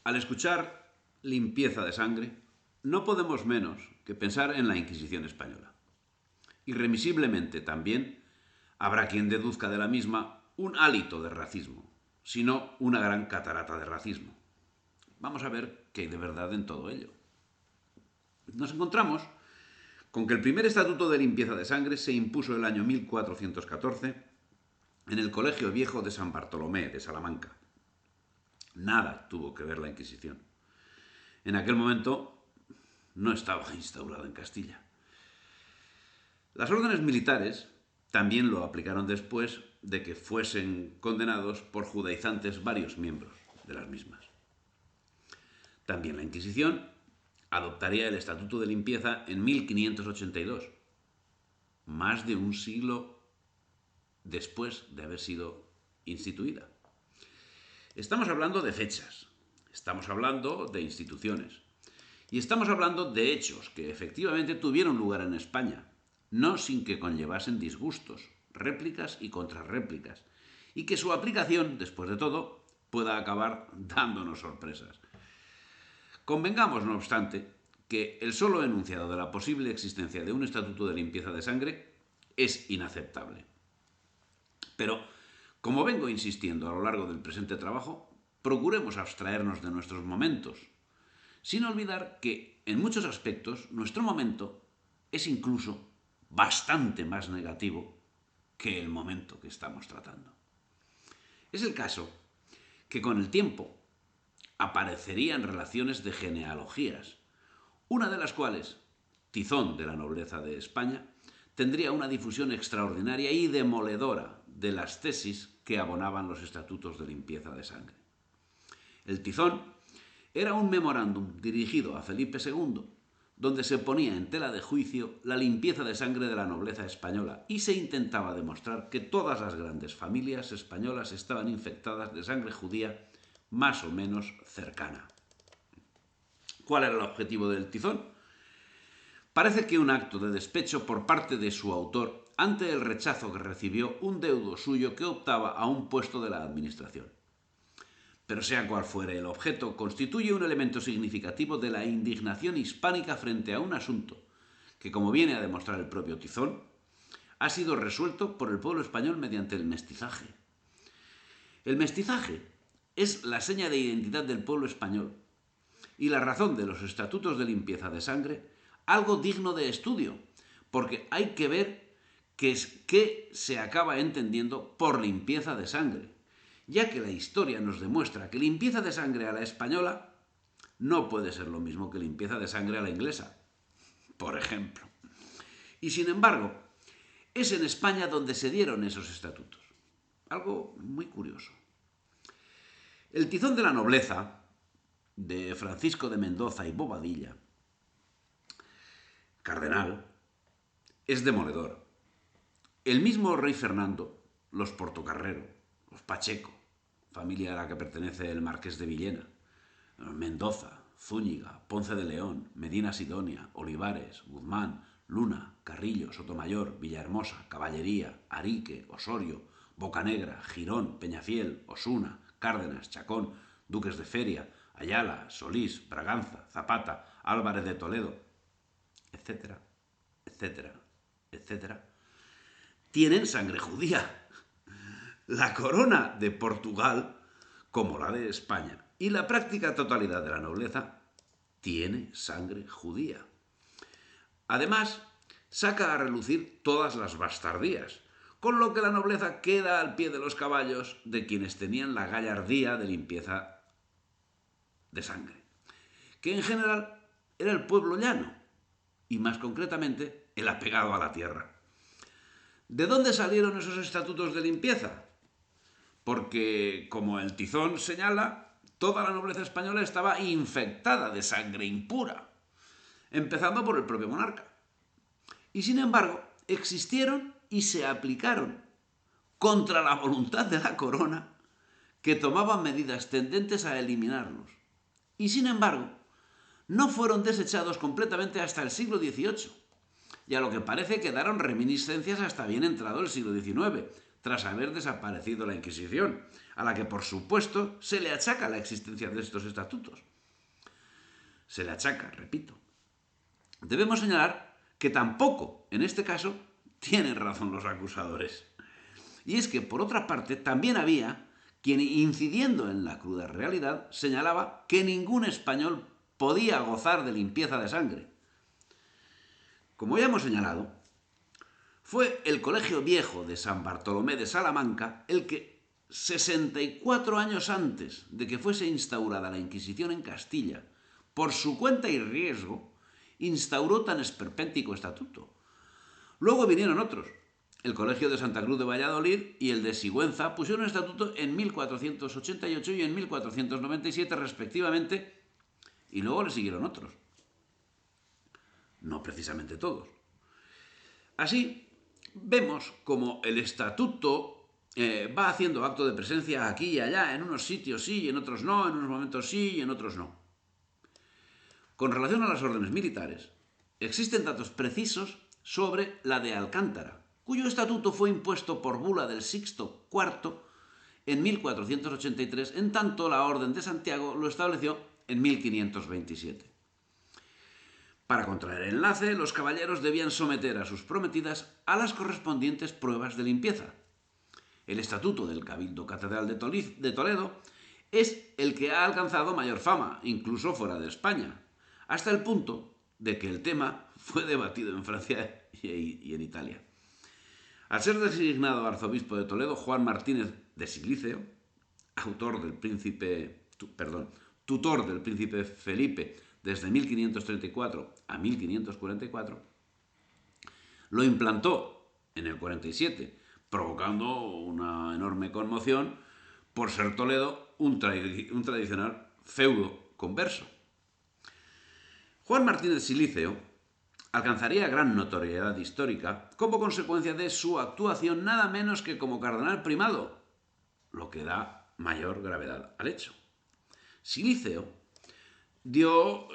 Al escuchar limpieza de sangre, no podemos menos que pensar en la Inquisición española. Irremisiblemente también habrá quien deduzca de la misma un hálito de racismo, sino una gran catarata de racismo. Vamos a ver qué hay de verdad en todo ello. Nos encontramos con que el primer estatuto de limpieza de sangre se impuso el año 1414 en el Colegio Viejo de San Bartolomé de Salamanca. Nada tuvo que ver la Inquisición. En aquel momento no estaba instaurada en Castilla. Las órdenes militares también lo aplicaron después de que fuesen condenados por judaizantes varios miembros de las mismas. También la Inquisición adoptaría el Estatuto de Limpieza en 1582, más de un siglo después de haber sido instituida. Estamos hablando de fechas, estamos hablando de instituciones y estamos hablando de hechos que efectivamente tuvieron lugar en España, no sin que conllevasen disgustos, réplicas y contrarréplicas, y que su aplicación, después de todo, pueda acabar dándonos sorpresas. Convengamos, no obstante, que el solo enunciado de la posible existencia de un estatuto de limpieza de sangre es inaceptable. Pero, como vengo insistiendo a lo largo del presente trabajo, procuremos abstraernos de nuestros momentos, sin olvidar que, en muchos aspectos, nuestro momento es incluso bastante más negativo que el momento que estamos tratando. Es el caso que con el tiempo aparecerían relaciones de genealogías, una de las cuales, Tizón de la nobleza de España, tendría una difusión extraordinaria y demoledora de las tesis que abonaban los estatutos de limpieza de sangre. El Tizón era un memorándum dirigido a Felipe II, donde se ponía en tela de juicio la limpieza de sangre de la nobleza española y se intentaba demostrar que todas las grandes familias españolas estaban infectadas de sangre judía más o menos cercana. ¿Cuál era el objetivo del Tizón? Parece que un acto de despecho por parte de su autor ante el rechazo que recibió un deudo suyo que optaba a un puesto de la administración. Pero sea cual fuere el objeto, constituye un elemento significativo de la indignación hispánica frente a un asunto que, como viene a demostrar el propio Tizón, ha sido resuelto por el pueblo español mediante el mestizaje. El mestizaje es la seña de identidad del pueblo español y la razón de los estatutos de limpieza de sangre algo digno de estudio, porque hay que ver qué se acaba entendiendo por limpieza de sangre, ya que la historia nos demuestra que limpieza de sangre a la española no puede ser lo mismo que limpieza de sangre a la inglesa, por ejemplo. Y sin embargo, es en España donde se dieron esos estatutos. Algo muy curioso. El Tizón de la nobleza, de Francisco de Mendoza y Bobadilla, cardenal, es demoledor. El mismo rey Fernando, los Portocarrero, los Pacheco, familia a la que pertenece el marqués de Villena, Mendoza, Zúñiga, Ponce de León, Medina Sidonia, Olivares, Guzmán, Luna, Carrillo, Sotomayor, Villahermosa, Caballería, Arique, Osorio, Bocanegra, Girón, Peñafiel, Osuna, Cárdenas, Chacón, Duques de Feria, Ayala, Solís, Braganza, Zapata, Álvarez de Toledo, etcétera, etcétera, etcétera, tienen sangre judía. La corona de Portugal, como la de España, y la práctica totalidad de la nobleza, tiene sangre judía. Además, saca a relucir todas las bastardías, con lo que la nobleza queda al pie de los caballos de quienes tenían la gallardía de limpieza de sangre, que en general era el pueblo llano, y más concretamente el apegado a la tierra. ¿De dónde salieron esos estatutos de limpieza? Porque, como el Tizón señala, toda la nobleza española estaba infectada de sangre impura, empezando por el propio monarca. Y sin embargo, existieron y se aplicaron contra la voluntad de la corona, que tomaba medidas tendentes a eliminarlos. Y sin embargo, no fueron desechados completamente hasta el siglo XVIII, y a lo que parece quedaron reminiscencias hasta bien entrado el siglo XIX, tras haber desaparecido la Inquisición, a la que por supuesto se le achaca la existencia de estos estatutos. Se le achaca, repito. Debemos señalar que tampoco, en este caso, tienen razón los acusadores. Y es que, por otra parte, también había quien, incidiendo en la cruda realidad, señalaba que ningún español podía gozar de limpieza de sangre. Como ya hemos señalado, fue el Colegio Viejo de San Bartolomé de Salamanca el que, 64 años antes de que fuese instaurada la Inquisición en Castilla, por su cuenta y riesgo, instauró tan esperpéntico estatuto. Luego vinieron otros. El Colegio de Santa Cruz de Valladolid y el de Sigüenza pusieron estatuto en 1488 y en 1497 respectivamente, y luego le siguieron otros. No precisamente todos. Así, vemos como el estatuto va haciendo acto de presencia aquí y allá, en unos sitios sí y en otros no, en unos momentos sí y en otros no. Con relación a las órdenes militares, existen datos precisos sobre la de Alcántara, cuyo estatuto fue impuesto por bula del Sixto IV en 1483, en tanto la Orden de Santiago lo estableció en 1527. Para contraer el enlace, los caballeros debían someter a sus prometidas a las correspondientes pruebas de limpieza. El estatuto del Cabildo Catedral de Toledo es el que ha alcanzado mayor fama, incluso fuera de España, hasta el punto de que el tema fue debatido en Francia y en Italia. Al ser designado arzobispo de Toledo, Juan Martínez de Siliceo, tutor del príncipe Felipe desde 1534 a 1544, lo implantó en el 47, provocando una enorme conmoción por ser Toledo un tradicional feudo converso. Juan Martínez Siliceo alcanzaría gran notoriedad histórica como consecuencia de su actuación nada menos que como cardenal primado, lo que da mayor gravedad al hecho. Siliceo dio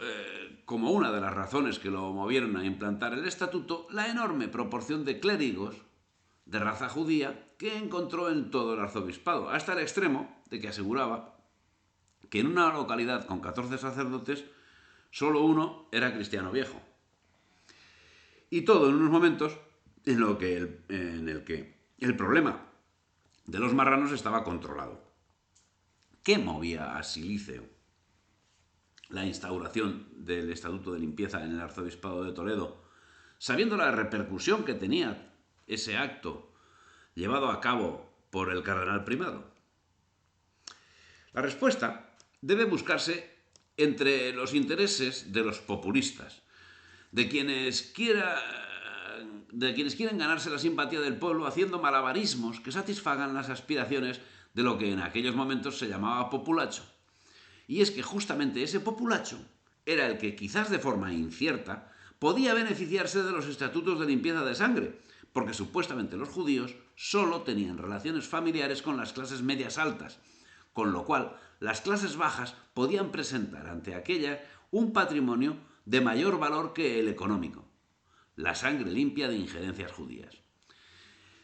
como una de las razones que lo movieron a implantar el estatuto la enorme proporción de clérigos de raza judía que encontró en todo el arzobispado, hasta el extremo de que aseguraba que en una localidad con 14 sacerdotes solo uno era cristiano viejo. Y todo en unos momentos en el que el problema de los marranos estaba controlado. ¿Qué movía a Siliceo? La instauración del Estatuto de Limpieza en el Arzobispado de Toledo, sabiendo la repercusión que tenía ese acto llevado a cabo por el cardenal primado. La respuesta debe buscarse entre los intereses de los populistas, de quienes quieren ganarse la simpatía del pueblo haciendo malabarismos que satisfagan las aspiraciones de lo que en aquellos momentos se llamaba populacho. Y es que justamente ese populacho era el que, quizás de forma incierta, podía beneficiarse de los estatutos de limpieza de sangre, porque supuestamente los judíos solo tenían relaciones familiares con las clases medias altas, con lo cual las clases bajas podían presentar ante aquella un patrimonio de mayor valor que el económico, la sangre limpia de injerencias judías.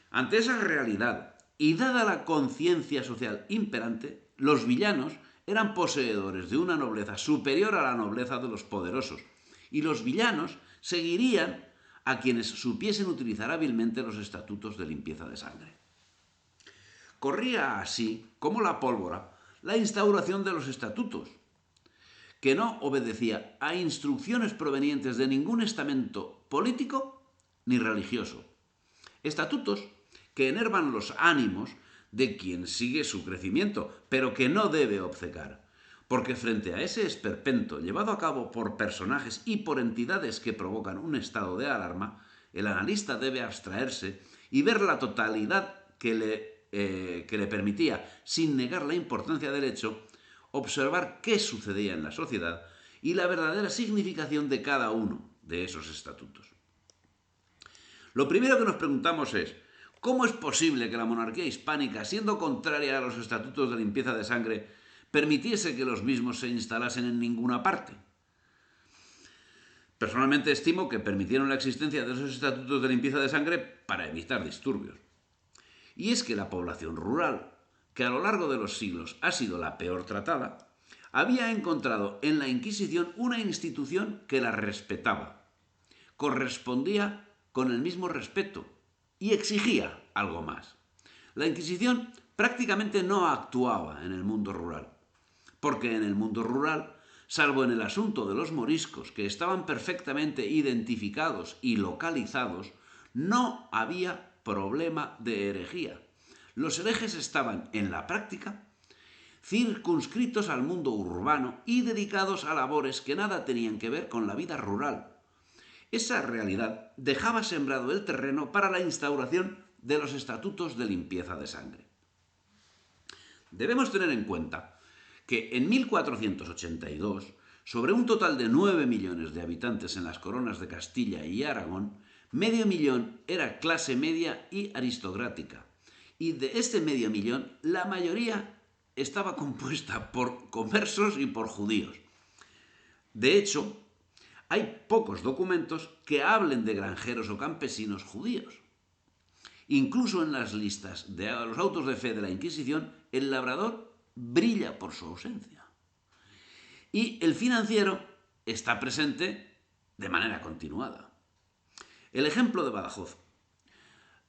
Ante esa realidad, y dada la conciencia social imperante, los villanos eran poseedores de una nobleza superior a la nobleza de los poderosos, y los villanos seguirían a quienes supiesen utilizar hábilmente los estatutos de limpieza de sangre. Corría así, como la pólvora, la instauración de los estatutos, que no obedecía a instrucciones provenientes de ningún estamento político ni religioso. Estatutos que enervan los ánimos de quien sigue su crecimiento, pero que no debe obcecar, porque frente a ese esperpento llevado a cabo por personajes y por entidades que provocan un estado de alarma, el analista debe abstraerse y ver la totalidad que le permitía, sin negar la importancia del hecho, observar qué sucedía en la sociedad y la verdadera significación de cada uno de esos estatutos. Lo primero que nos preguntamos es, ¿cómo es posible que la monarquía hispánica, siendo contraria a los estatutos de limpieza de sangre, permitiese que los mismos se instalasen en ninguna parte? Personalmente estimo que permitieron la existencia de esos estatutos de limpieza de sangre para evitar disturbios. Y es que la población rural, que a lo largo de los siglos ha sido la peor tratada, había encontrado en la Inquisición una institución que la respetaba, correspondía con el mismo respeto y exigía algo más. La Inquisición prácticamente no actuaba en el mundo rural, porque en el mundo rural, salvo en el asunto de los moriscos, que estaban perfectamente identificados y localizados, no había problema de herejía. Los herejes estaban, en la práctica, circunscritos al mundo urbano y dedicados a labores que nada tenían que ver con la vida rural. Esa realidad dejaba sembrado el terreno para la instauración de los estatutos de limpieza de sangre. Debemos tener en cuenta que en 1482, sobre un total de 9 millones de habitantes en las coronas de Castilla y Aragón, medio millón era clase media y aristocrática. Y de este medio millón, la mayoría estaba compuesta por conversos y por judíos. De hecho, hay pocos documentos que hablen de granjeros o campesinos judíos. Incluso en las listas de los autos de fe de la Inquisición, el labrador brilla por su ausencia. Y el financiero está presente de manera continuada. El ejemplo de Badajoz.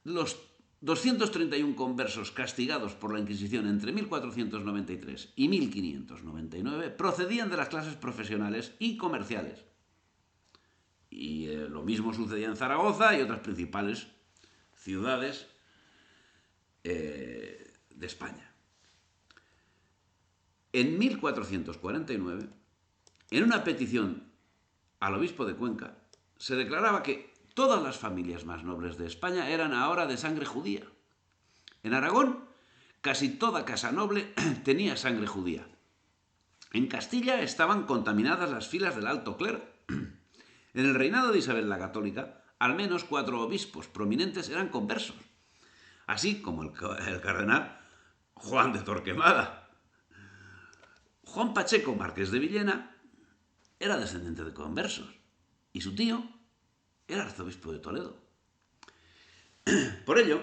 Los 231 conversos castigados por la Inquisición entre 1493 y 1599 procedían de las clases profesionales y comerciales. Y lo mismo sucedía en Zaragoza y otras principales ciudades de España. En 1449, en una petición al obispo de Cuenca, se declaraba que todas las familias más nobles de España eran ahora de sangre judía. En Aragón, casi toda casa noble tenía sangre judía. En Castilla estaban contaminadas las filas del alto clero. En el reinado de Isabel la Católica, al menos 4 obispos prominentes eran conversos, así como el cardenal Juan de Torquemada. Juan Pacheco, marqués de Villena, era descendiente de conversos y su tío era arzobispo de Toledo. Por ello,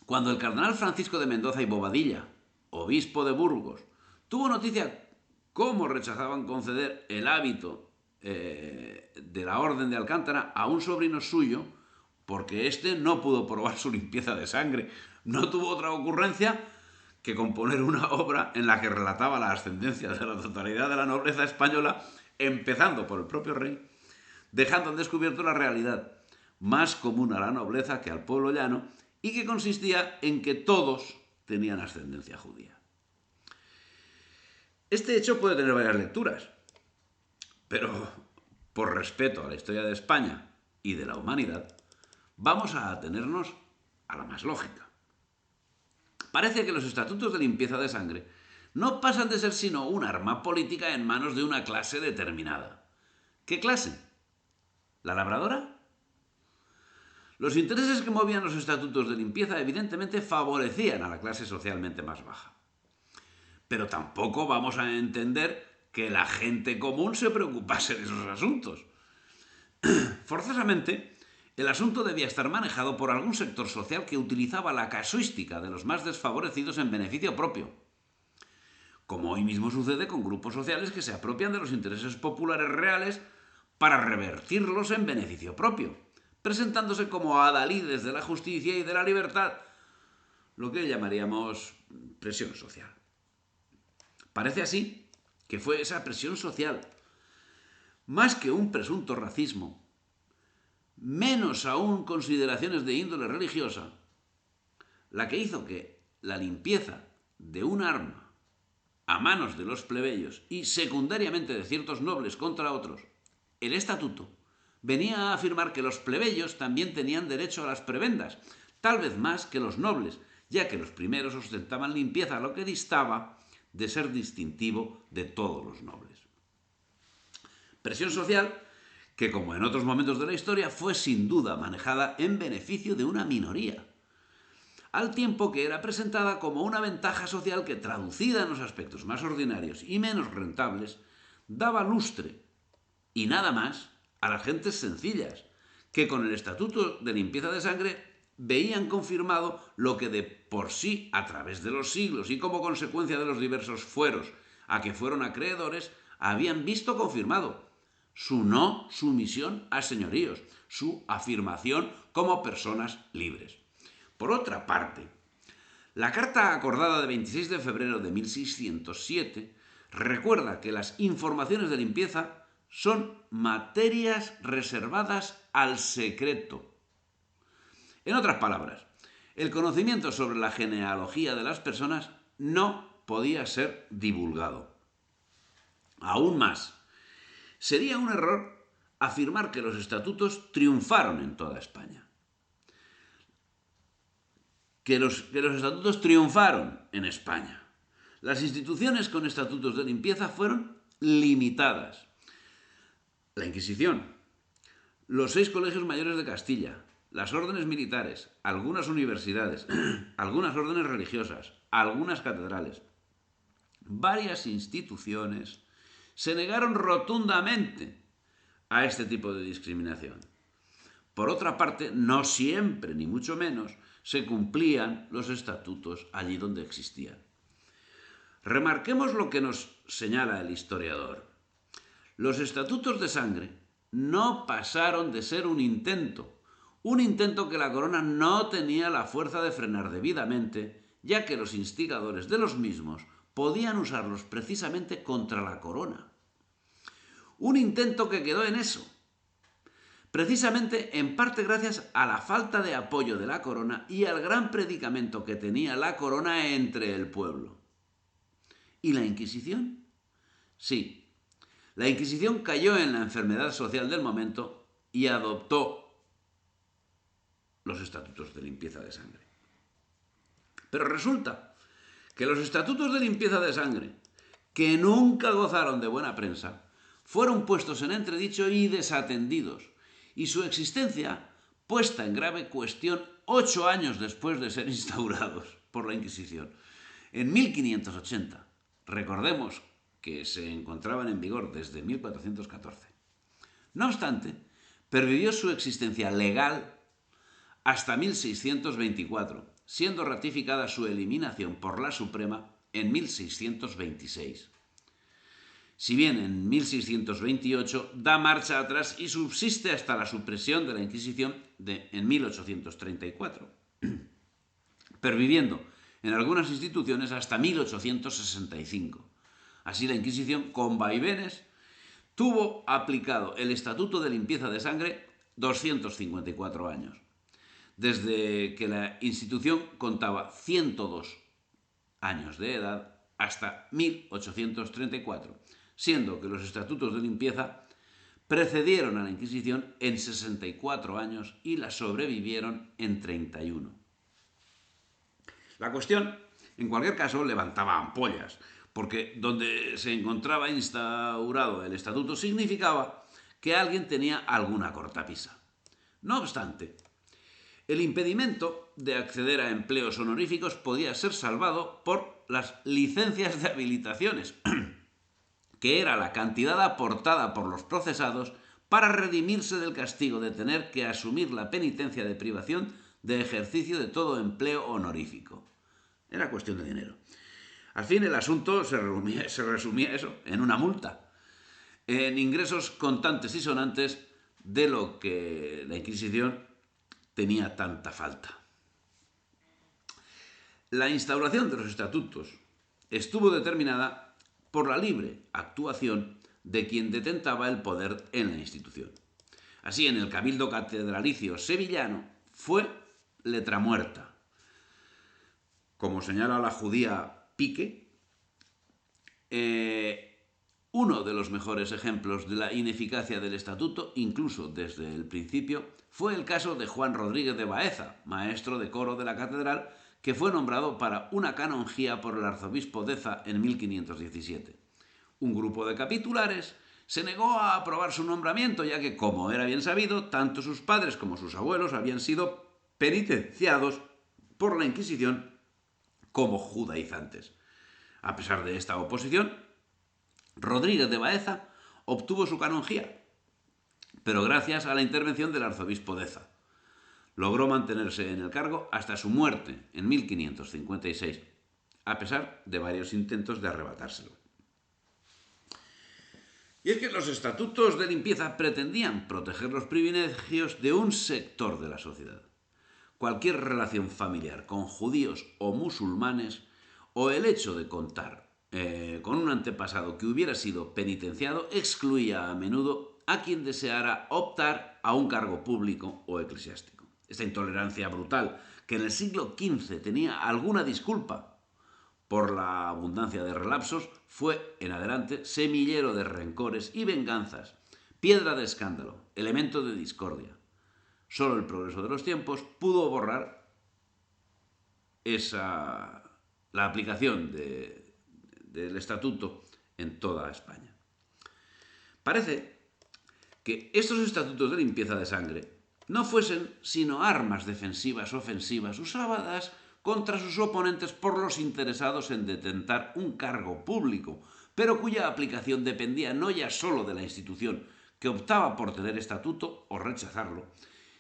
cuando el cardenal Francisco de Mendoza y Bobadilla, obispo de Burgos, tuvo noticia cómo rechazaban conceder el hábito de la Orden de Alcántara a un sobrino suyo, porque éste no pudo probar su limpieza de sangre, no tuvo otra ocurrencia que componer una obra en la que relataba la ascendencia de la totalidad de la nobleza española, empezando por el propio rey, dejando al descubierto la realidad más común a la nobleza que al pueblo llano, y que consistía en que todos tenían ascendencia judía. Este hecho puede tener varias lecturas, pero por respeto a la historia de España y de la humanidad, vamos a atenernos a la más lógica. Parece que los estatutos de limpieza de sangre no pasan de ser sino un arma política en manos de una clase determinada. ¿Qué clase? ¿La labradora? Los intereses que movían los estatutos de limpieza evidentemente favorecían a la clase socialmente más baja. Pero tampoco vamos a entender que la gente común se preocupase de esos asuntos. Forzosamente, el asunto debía estar manejado por algún sector social que utilizaba la casuística de los más desfavorecidos en beneficio propio. Como hoy mismo sucede con grupos sociales que se apropian de los intereses populares reales para revertirlos en beneficio propio, presentándose como adalides de la justicia y de la libertad, lo que llamaríamos presión social. Parece así que fue esa presión social, más que un presunto racismo, menos aún consideraciones de índole religiosa, la que hizo que la limpieza de un arma a manos de los plebeyos y secundariamente de ciertos nobles contra otros, el estatuto venía a afirmar que los plebeyos también tenían derecho a las prebendas, tal vez más que los nobles, ya que los primeros ostentaban limpieza, lo que distaba de ser distintivo de todos los nobles. Presión social que, como en otros momentos de la historia, fue sin duda manejada en beneficio de una minoría, al tiempo que era presentada como una ventaja social que, traducida en los aspectos más ordinarios y menos rentables, daba lustre, y nada más, a las gentes sencillas, que con el estatuto de limpieza de sangre veían confirmado lo que de por sí, a través de los siglos y como consecuencia de los diversos fueros a que fueron acreedores, habían visto confirmado: su no sumisión a señoríos, su afirmación como personas libres. Por otra parte, la carta acordada de 26 de febrero de 1607 recuerda que las informaciones de limpieza son materias reservadas al secreto. En otras palabras, el conocimiento sobre la genealogía de las personas no podía ser divulgado. Aún más, sería un error afirmar que los estatutos triunfaron en toda España. Que los estatutos triunfaron en España. Las instituciones con estatutos de limpieza fueron limitadas. La Inquisición, los 6 colegios mayores de Castilla, las órdenes militares, algunas universidades, algunas órdenes religiosas, algunas catedrales. Varias instituciones se negaron rotundamente a este tipo de discriminación. Por otra parte, no siempre, ni mucho menos, se cumplían los estatutos allí donde existían. Remarquemos lo que nos señala el historiador. Los estatutos de sangre no pasaron de ser un intento que la corona no tenía la fuerza de frenar debidamente, ya que los instigadores de los mismos podían usarlos precisamente contra la corona. Un intento que quedó en eso, precisamente en parte gracias a la falta de apoyo de la corona y al gran predicamento que tenía la corona entre el pueblo. ¿Y la Inquisición? Sí, la Inquisición cayó en la enfermedad social del momento y adoptó los estatutos de limpieza de sangre. Pero resulta que los estatutos de limpieza de sangre, que nunca gozaron de buena prensa, fueron puestos en entredicho y desatendidos, y su existencia puesta en grave cuestión 8 años después de ser instaurados por la Inquisición. En 1580, recordemos que se encontraban en vigor desde 1414. No obstante, pervivió su existencia legal hasta 1624, siendo ratificada su eliminación por la Suprema en 1626. Si bien en 1628 da marcha atrás y subsiste hasta la supresión de la Inquisición en 1834, perviviendo en algunas instituciones hasta 1865. Así la Inquisición, con vaivenes, tuvo aplicado el Estatuto de Limpieza de Sangre 254 años. Desde que la institución contaba 102 años de edad hasta 1834, siendo que los estatutos de limpieza precedieron a la Inquisición en 64 años y la sobrevivieron en 31. La cuestión, en cualquier caso, levantaba ampollas, porque donde se encontraba instaurado el estatuto significaba que alguien tenía alguna cortapisa. No obstante, el impedimento de acceder a empleos honoríficos podía ser salvado por las licencias de habilitaciones, que era la cantidad aportada por los procesados para redimirse del castigo de tener que asumir la penitencia de privación de ejercicio de todo empleo honorífico. Era cuestión de dinero. Al fin el asunto se resumía eso, en una multa, en ingresos contantes y sonantes de lo que la Inquisición tenía tanta falta. La instauración de los estatutos estuvo determinada por la libre actuación de quien detentaba el poder en la institución. Así, en el Cabildo Catedralicio sevillano fue letra muerta. Como señala la judía Pique, uno de los mejores ejemplos de la ineficacia del estatuto, incluso desde el principio, fue el caso de Juan Rodríguez de Baeza, maestro de coro de la catedral, que fue nombrado para una canonjía por el arzobispo Deza en 1517. Un grupo de capitulares se negó a aprobar su nombramiento, ya que, como era bien sabido, tanto sus padres como sus abuelos habían sido penitenciados por la Inquisición como judaizantes. A pesar de esta oposición, Rodríguez de Baeza obtuvo su canonjía, pero gracias a la intervención del arzobispo Deza. logró mantenerse en el cargo hasta su muerte en 1556, a pesar de varios intentos de arrebatárselo. Y es que los estatutos de limpieza pretendían proteger los privilegios de un sector de la sociedad. Cualquier relación familiar con judíos o musulmanes, o el hecho de contar con un antepasado que hubiera sido penitenciado, excluía a menudo a quien deseara optar a un cargo público o eclesiástico. Esta intolerancia brutal, que en el siglo XV tenía alguna disculpa por la abundancia de relapsos, fue en adelante semillero de rencores y venganzas, piedra de escándalo, elemento de discordia. Solo el progreso de los tiempos pudo borrar la aplicación del estatuto en toda España. Parece que estos estatutos de limpieza de sangre no fuesen sino armas defensivas ofensivas usadas contra sus oponentes por los interesados en detentar un cargo público, pero cuya aplicación dependía no ya solo de la institución que optaba por tener estatuto o rechazarlo,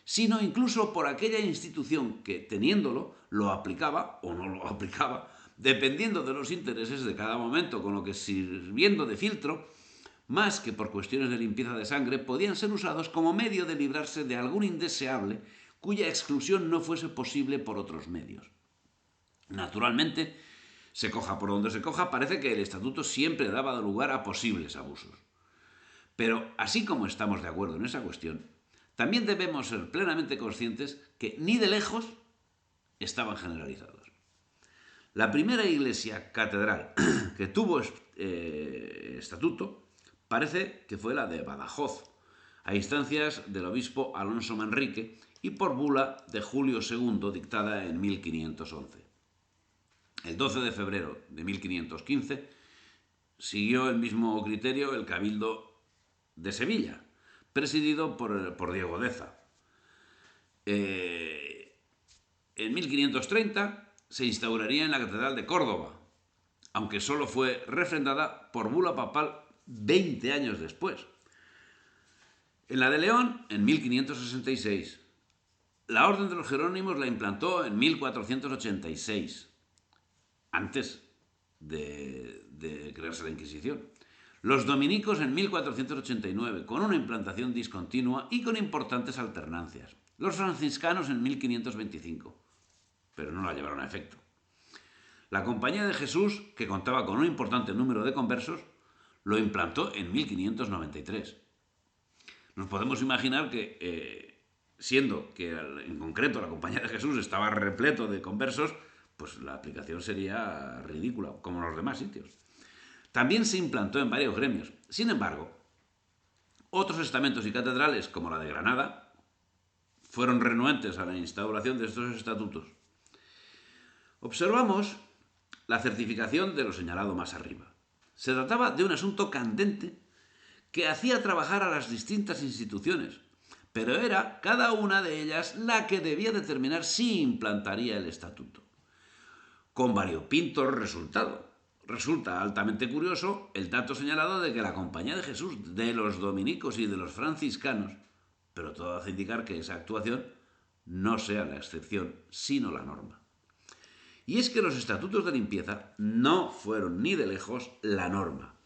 sino incluso por aquella institución que, teniéndolo, lo aplicaba o no lo aplicaba, dependiendo de los intereses de cada momento, con lo que, sirviendo de filtro, más que por cuestiones de limpieza de sangre, podían ser usados como medio de librarse de algún indeseable cuya exclusión no fuese posible por otros medios. Naturalmente, se coja por donde se coja, parece que el estatuto siempre daba lugar a posibles abusos. Pero así como estamos de acuerdo en esa cuestión, también debemos ser plenamente conscientes que ni de lejos estaban generalizados. La primera iglesia catedral que tuvo estatuto parece que fue la de Badajoz, a instancias del obispo Alonso Manrique y por bula de Julio II dictada en 1511. El 12 de febrero de 1515 siguió el mismo criterio el Cabildo de Sevilla, presidido por Diego Deza. En 1530 se instauraría en la Catedral de Córdoba, aunque solo fue refrendada por bula papal 20 años después. En la de León, en 1566. La Orden de los Jerónimos la implantó en 1486, antes de crearse la Inquisición. Los dominicos en 1489, con una implantación discontinua y con importantes alternancias. Los franciscanos en 1525, pero no la llevaron a efecto. La Compañía de Jesús, que contaba con un importante número de conversos, lo implantó en 1593. Nos podemos imaginar que, siendo que en concreto la Compañía de Jesús estaba repleto de conversos, pues la aplicación sería ridícula, como en los demás sitios. También se implantó en varios gremios. Sin embargo, otros estamentos y catedrales, como la de Granada, fueron renuentes a la instauración de estos estatutos. Observamos la certificación de lo señalado más arriba. Se trataba de un asunto candente que hacía trabajar a las distintas instituciones, pero era cada una de ellas la que debía determinar si implantaría el estatuto. Con variopinto resultado. Resulta altamente curioso el dato señalado de que la Compañía de Jesús, de los dominicos y de los franciscanos, pero todo hace indicar que esa actuación no sea la excepción, sino la norma. Y es que los estatutos de limpieza no fueron ni de lejos la norma.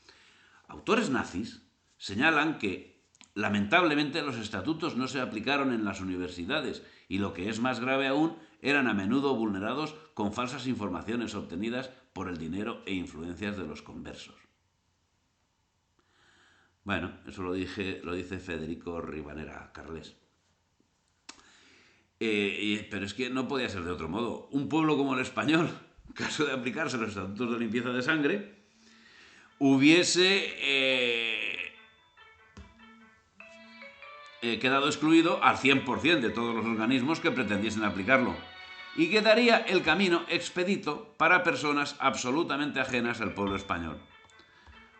Autores nazis señalan que, lamentablemente, los estatutos no se aplicaron en las universidades y, lo que es más grave aún, eran a menudo vulnerados con falsas informaciones obtenidas por el dinero e influencias de los conversos. Bueno, eso lo dice Federico Ribanera Carles. Pero es que no podía ser de otro modo. Un pueblo como el español, en caso de aplicarse los estatutos de limpieza de sangre, hubiese quedado excluido al 100% de todos los organismos que pretendiesen aplicarlo, y quedaría el camino expedito para personas absolutamente ajenas al pueblo español.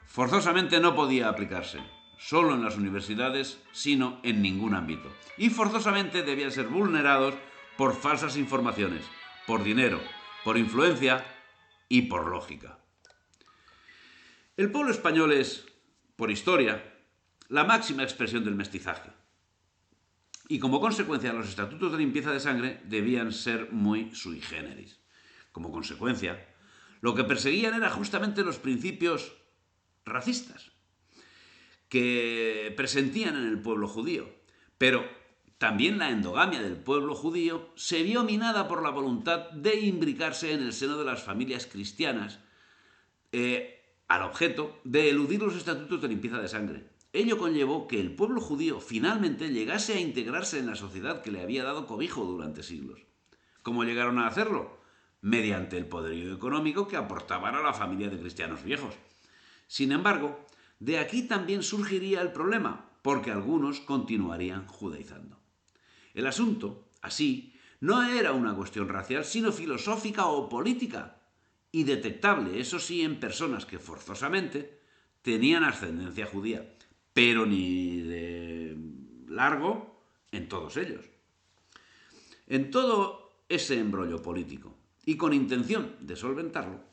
Forzosamente no podía aplicarse, solo en las universidades, sino en ningún ámbito. Y forzosamente debían ser vulnerados por falsas informaciones, por dinero, por influencia y por lógica. El pueblo español es, por historia, la máxima expresión del mestizaje. Y como consecuencia, los estatutos de limpieza de sangre debían ser muy sui generis. Como consecuencia, lo que perseguían era justamente los principios racistas que presentían en el pueblo judío. Pero también la endogamia del pueblo judío se vio minada por la voluntad de imbricarse en el seno de las familias cristianas, al objeto de eludir los estatutos de limpieza de sangre. Ello conllevó que el pueblo judío finalmente llegase a integrarse en la sociedad que le había dado cobijo durante siglos. ¿Cómo llegaron a hacerlo? Mediante el poderío económico que aportaban a la familia de cristianos viejos. Sin embargo, de aquí también surgiría el problema, porque algunos continuarían judaizando. El asunto, así, no era una cuestión racial, sino filosófica o política, y detectable, eso sí, en personas que forzosamente tenían ascendencia judía, pero ni de largo en todos ellos. En todo ese embrollo político, y con intención de solventarlo,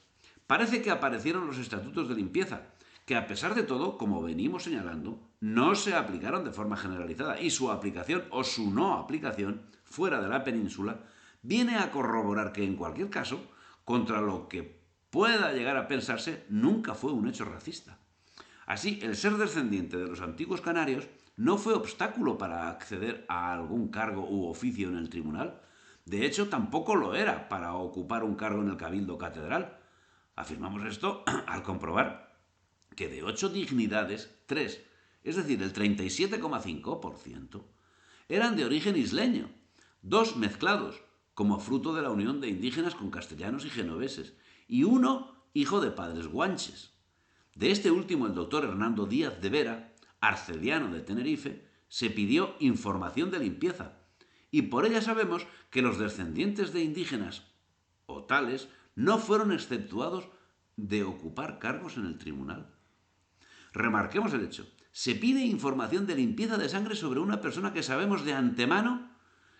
parece que aparecieron los estatutos de limpieza, que a pesar de todo, como venimos señalando, no se aplicaron de forma generalizada y su aplicación o su no aplicación fuera de la península viene a corroborar que en cualquier caso, contra lo que pueda llegar a pensarse, nunca fue un hecho racista. Así, el ser descendiente de los antiguos canarios no fue obstáculo para acceder a algún cargo u oficio en el tribunal. De hecho, tampoco lo era para ocupar un cargo en el cabildo catedral. Afirmamos esto al comprobar que de 8 dignidades, 3, es decir, el 37,5%, eran de origen isleño, 2 mezclados, como fruto de la unión de indígenas con castellanos y genoveses, y 1 hijo de padres guanches. De este último, el doctor Hernando Díaz de Vera, arcediano de Tenerife, se pidió información de limpieza, y por ella sabemos que los descendientes de indígenas o tales no fueron exceptuados de ocupar cargos en el tribunal. Remarquemos el hecho. Se pide información de limpieza de sangre sobre una persona que sabemos de antemano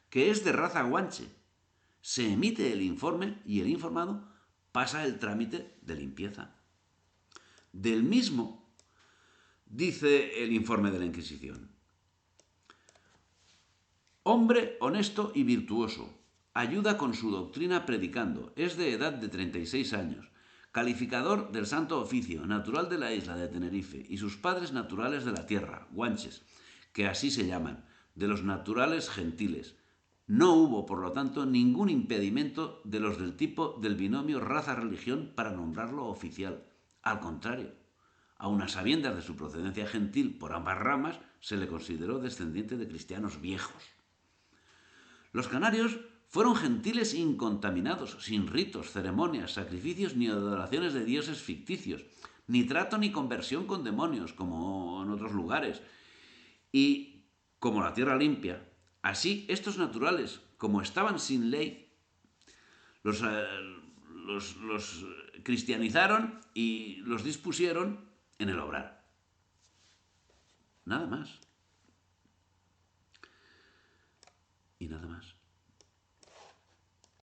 que es de raza guanche. Se emite el informe y el informado pasa el trámite de limpieza. Del mismo dice el informe de la Inquisición. Hombre honesto y virtuoso. Ayuda con su doctrina predicando. Es de edad de 36 años. Calificador del Santo Oficio, natural de la isla de Tenerife, y sus padres naturales de la tierra, guanches, que así se llaman, de los naturales gentiles. No hubo, por lo tanto, ningún impedimento de los del tipo del binomio raza-religión para nombrarlo oficial. Al contrario, aun a sabiendas de su procedencia gentil por ambas ramas, se le consideró descendiente de cristianos viejos. Los canarios fueron gentiles incontaminados, sin ritos, ceremonias, sacrificios ni adoraciones de dioses ficticios, ni trato ni conversión con demonios, como en otros lugares. Y como la tierra limpia, así estos naturales, como estaban sin ley, los cristianizaron y los dispusieron en el obrar. Nada más.